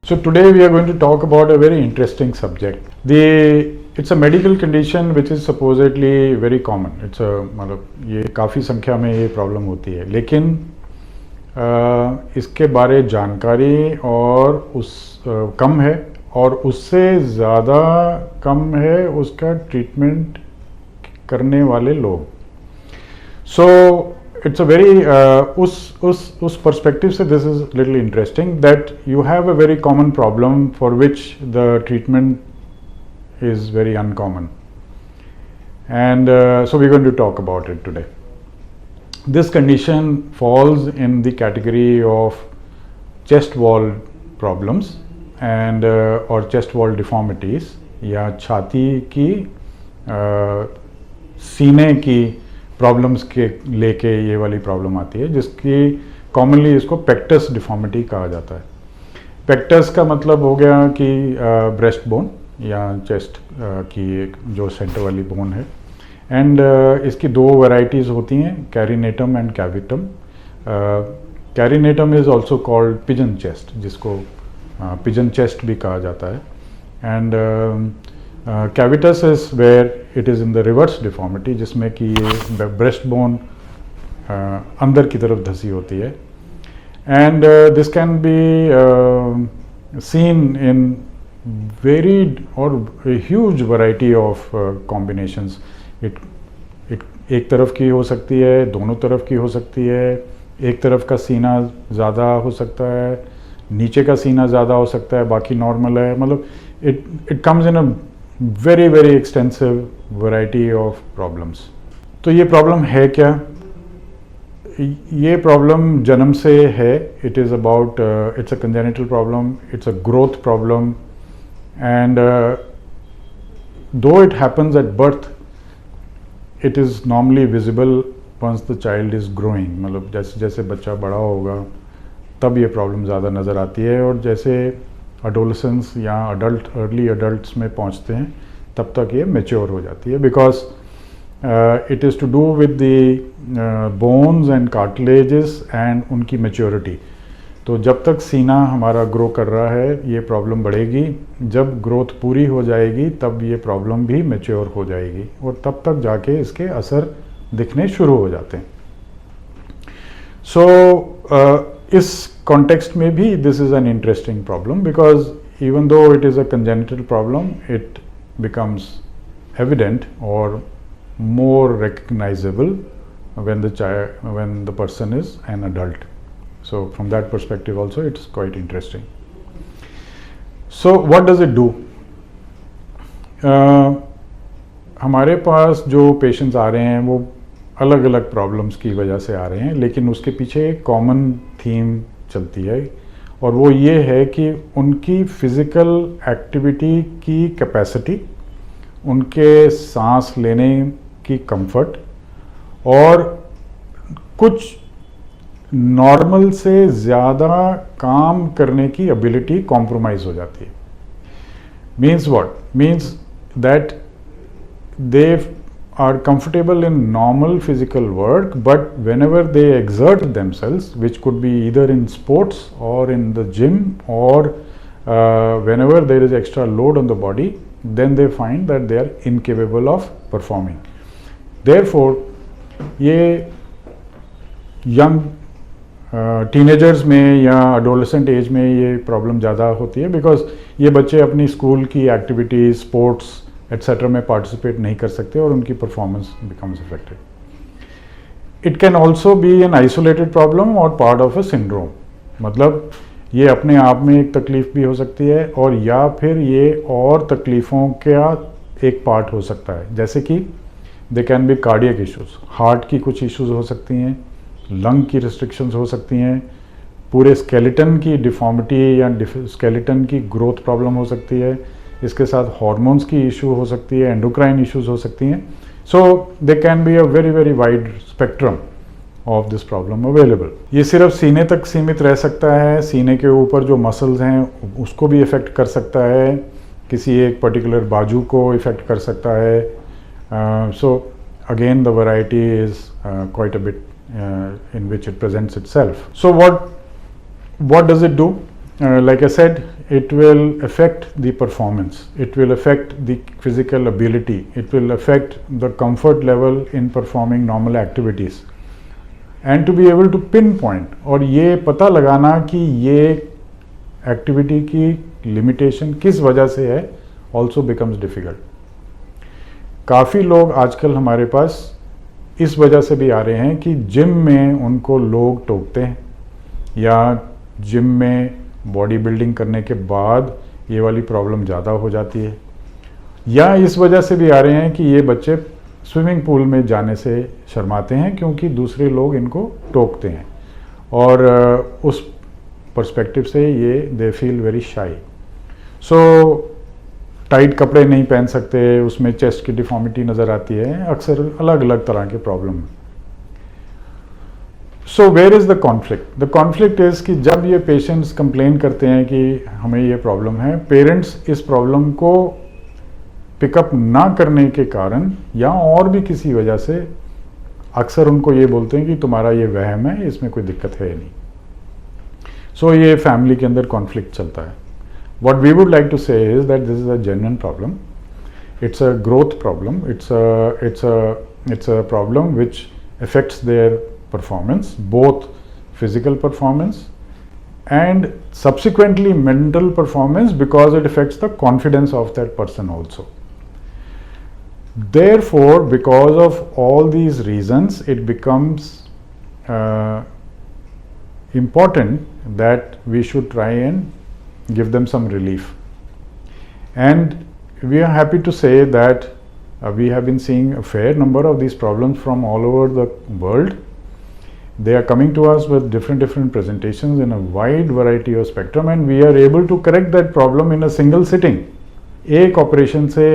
So today we are going to talk about a very interesting subject. It's a medical condition which is supposedly very common. It's a मतलब ये काफ़ी संख्या में ये problem होती है, लेकिन इसके बारे जानकारी और कम है और उससे ज़्यादा कम है उसका ट्रीटमेंट करने वाले लोग. So it's a very उस perspective से this is little interesting that you have a very common problem for which the treatment is very uncommon, and so we're going to talk about it today. This condition falls in the category of chest wall problems and or chest wall deformities, या छाती की सीने की problems के लेके ये वाली problem आती है, जिसकी कॉमनली इसको पेक्टस डिफॉर्मिटी कहा जाता है. पेक्टस का मतलब हो गया कि ब्रेस्ट बोन या चेस्ट की एक जो सेंटर वाली बोन है, एंड इसकी दो वैरायटीज़ होती हैं, carinatum and cavatum. Carinatum is also called pigeon chest, जिसको पिजन चेस्ट भी कहा जाता है, and cavitas is where it is in the reverse deformity, जिसमें कि ये ब्रेस्ट बोन अंदर की तरफ धसी होती है, and this can be seen in varied और ह्यूज वैरायटी ऑफ कॉम्बिनेशंस. एक तरफ की हो सकती है, दोनों तरफ की हो सकती है, एक तरफ का सीना ज़्यादा हो सकता है, नीचे का सीना ज़्यादा हो सकता है, बाकी नॉर्मल है. मतलब it comes in a very very extensive variety of problems. तो ये प्रॉब्लम है क्या? ये प्रॉब्लम जन्म से है. It is about it's a congenital problem, it's a growth problem, and though it happens at birth, it is normally visible once the child is growing. मतलब जैसे जैसे बच्चा बड़ा होगा तब ये प्रॉब्लम ज़्यादा नज़र आती है, और जैसे अडोलेसेंस या अर्ली अडल्ट्स में पहुंचते हैं तब तक ये मैच्योर हो जाती है, because it is to do with the bones and cartilages and उनकी मैच्योरिटी. तो जब तक सीना हमारा ग्रो कर रहा है ये प्रॉब्लम बढ़ेगी, जब ग्रोथ पूरी हो जाएगी तब ये प्रॉब्लम भी मैच्योर हो जाएगी, और तब तक जाके इसके असर दिखने शुरू हो जाते हैं. सो इस कॉन्टेक्स्ट में भी this is an interesting problem, because even though it is a congenital problem, it becomes evident और more recognizable when the person is an adult. So from that perspective also it's quite interesting. So what does it do? हमारे पास जो patients आ रहे हैं वो अलग अलग problems की वजह से आ रहे हैं, लेकिन उसके पीछे एक कॉमन थीम चलती है, और वो ये है कि उनकी फिज़िकल एक्टिविटी की कैपेसिटी, उनके सांस लेने की कंफर्ट और कुछ नॉर्मल से ज़्यादा काम करने की एबिलिटी कॉम्प्रोमाइज़ हो जाती है. Means what? Means that they are comfortable in normal physical work, but whenever they exert themselves, which could be either in sports or in the gym, or whenever there is extra load on the body, then they find that they are incapable of performing. Therefore, ये young teenagers में या adolescent as में ये problem ज़्यादा होती है, because ये बच्चे अपनी स्कूल की एक्टिविटीज़, स्पोर्ट्स एट्सेट्रा में पार्टिसिपेट नहीं कर सकते और उनकी performance becomes affected. It can also be an isolated problem और पार्ट ऑफ अ सिंड्रोम. मतलब ये अपने आप में एक तकलीफ भी हो सकती है, और या फिर ये और तकलीफ़ों का एक पार्ट हो सकता है, जैसे कि दे can B cardiac issues, heart की कुछ इश्यूज़ हो सकती हैं, लंग की रिस्ट्रिक्शंस हो सकती हैं, पूरे स्केलेटन की डिफॉर्मिटी या स्केलेटन की ग्रोथ प्रॉब्लम हो सकती है, इसके साथ हार्मोन्स की इशू हो सकती है, एंडोक्राइन इश्यूज हो सकती हैं. So they can be a very very wide spectrum of this problem available. ये सिर्फ सीने तक सीमित रह सकता है, सीने के ऊपर जो मसल्स हैं उसको भी इफ़ेक्ट कर सकता है, किसी एक पर्टिकुलर बाजू को इफ़ेक्ट कर सकता है. So again the variety is quite a bit in which it presents itself. So what does it do? Like I said, it will affect the performance, it will affect the physical ability, it will affect the comfort level in performing normal activities. And to be able to pinpoint, और ये पता लगाना कि ये activity की limitation किस वजह से है, also becomes difficult. काफ़ी लोग आजकल हमारे पास इस वजह से भी आ रहे हैं कि जिम में उनको लोग टोकते हैं, या जिम में बॉडी बिल्डिंग करने के बाद ये वाली प्रॉब्लम ज़्यादा हो जाती है, या इस वजह से भी आ रहे हैं कि ये बच्चे स्विमिंग पूल में जाने से शर्माते हैं क्योंकि दूसरे लोग इनको टोकते हैं, और उस पर्सपेक्टिव से ये they feel very shy. So tight कपड़े नहीं पहन सकते, उसमें चेस्ट की डिफॉर्मिटी नज़र आती है, अक्सर अलग अलग तरह के problem. So where is the conflict? The conflict is कि जब ये पेशेंट्स कंप्लेन करते हैं कि हमें ये प्रॉब्लम है, पेरेंट्स इस प्रॉब्लम को पिकअप ना करने के कारण या और भी किसी वजह से अक्सर उनको ये बोलते हैं कि तुम्हारा ये वहम है, इसमें कोई दिक्कत है नहीं. सो ये फैमिली के अंदर कॉन्फ्लिक्ट चलता है. What we would like to say is that this is a genuine problem. It's a growth problem. It's a problem which affects their performance, both physical performance and subsequently mental performance, because it affects the confidence of that person also. Therefore, because of all these reasons, it becomes important that we should try and give them some relief. And we are happy to say that we have been seeing a fair number of these problems from all over the world. They are coming to us with different presentations in a wide variety of spectrum, and we are able to correct that problem in a single sitting. एक operation से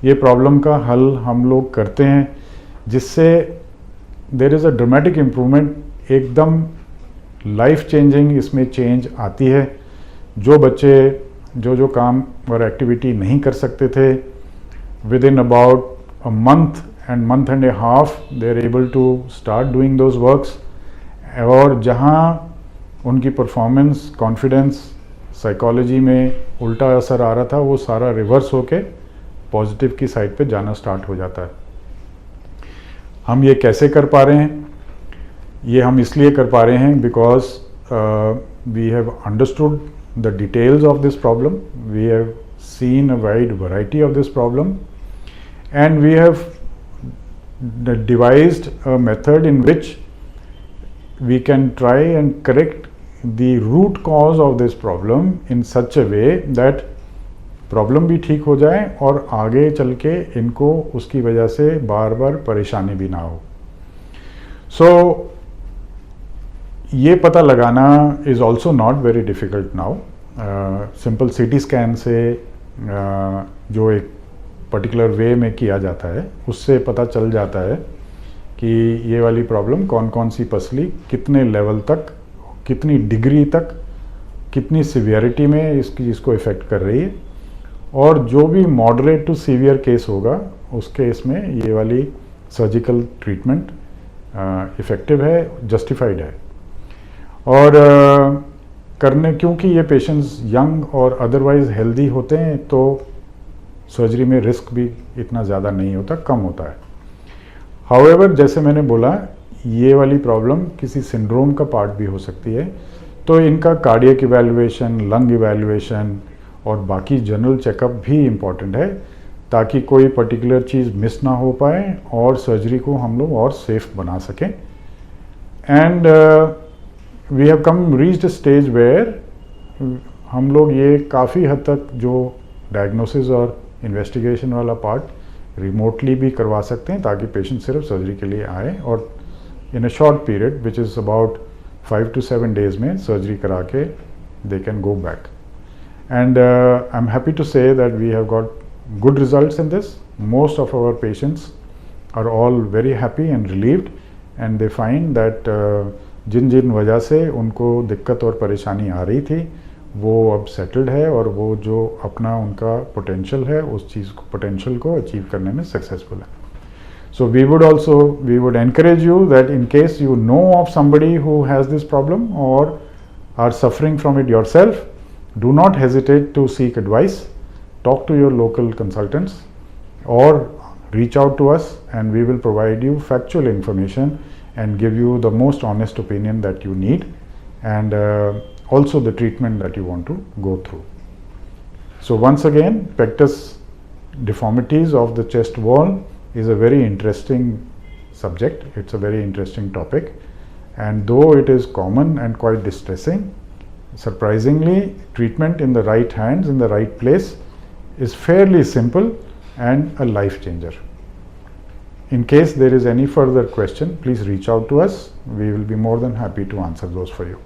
ये problem का हल हम लोग करते हैं, जिससे there is a dramatic improvement, एकदम लाइफ चेंजिंग इसमें चेंज आती है. जो बच्चे जो काम और एक्टिविटी नहीं कर सकते थे, within about a month and a half they are able to start doing those works, और जहाँ उनकी परफॉर्मेंस, कॉन्फिडेंस, साइकोलॉजी में उल्टा असर आ रहा था, वो सारा रिवर्स होके पॉजिटिव की साइड पे जाना स्टार्ट हो जाता है. हम ये कैसे कर पा रहे हैं? ये हम इसलिए कर पा रहे हैं because we have understood the details of this problem, we have seen a wide variety of this problem, and we have devised a method in which we can try and correct the root cause of this problem in such a way that problem भी ठीक हो जाए और आगे चल के इनको उसकी वजह से बार बार परेशानी भी ना हो. सो ये पता लगाना is also not very difficult now. Simple CT scan से जो एक पर्टिकुलर वे में किया जाता है, उससे पता चल जाता है कि ये वाली प्रॉब्लम कौन कौन सी पसली कितने लेवल तक, कितनी डिग्री तक, कितनी सीवियरिटी में इसकी इसको इफ़ेक्ट कर रही है, और जो भी मॉडरेट टू सीवियर केस होगा उस केस में ये वाली सर्जिकल ट्रीटमेंट इफ़ेक्टिव है, जस्टिफाइड है. और करने, क्योंकि ये पेशेंट्स यंग और अदरवाइज हेल्दी होते हैं, तो सर्जरी में रिस्क भी इतना ज़्यादा नहीं होता, कम होता है. हाउएवर, जैसे मैंने बोला, ये वाली प्रॉब्लम किसी सिंड्रोम का पार्ट भी हो सकती है, तो इनका कार्डियक इवैल्यूएशन, लंग इवैल्यूएशन और बाकी जनरल चेकअप भी इम्पॉर्टेंट है, ताकि कोई पर्टिकुलर चीज़ मिस ना हो पाए और सर्जरी को हम लोग और सेफ बना सकें. And we have come reached a stage where हम लोग ये काफ़ी हद तक जो डायग्नोसिस और इन्वेस्टिगेशन वाला पार्ट रिमोटली भी करवा सकते हैं, ताकि पेशेंट सिर्फ सर्जरी के लिए आए और in a short period which is about 5 to 7 days में सर्जरी करा के they can go back. And I'm happy to say that we have got good results in this. Most of our patients are all very happy and relieved, and they find that जिन वजह से उनको दिक्कत और परेशानी आ रही थी, वो अब सेटल्ड है, और वो जो अपना उनका पोटेंशियल है, उस चीज़ को, पोटेंशियल को अचीव करने में सक्सेसफुल है. So we would encourage you that in case you know of somebody who has this problem or are suffering from it yourself, Do not hesitate to seek advice. Talk to your local consultants or reach out to us, and we will provide you factual information and give you the most honest opinion that you need, and also the treatment that you want to go through. So once again, pectus deformities of the chest wall is a very interesting subject. It's a very interesting topic, and though it is common and quite distressing, surprisingly, treatment in the right hands, in the right place, is fairly simple and a life changer. In case there is any further question, please reach out to us. We will be more than happy to answer those for you.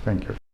Thank you.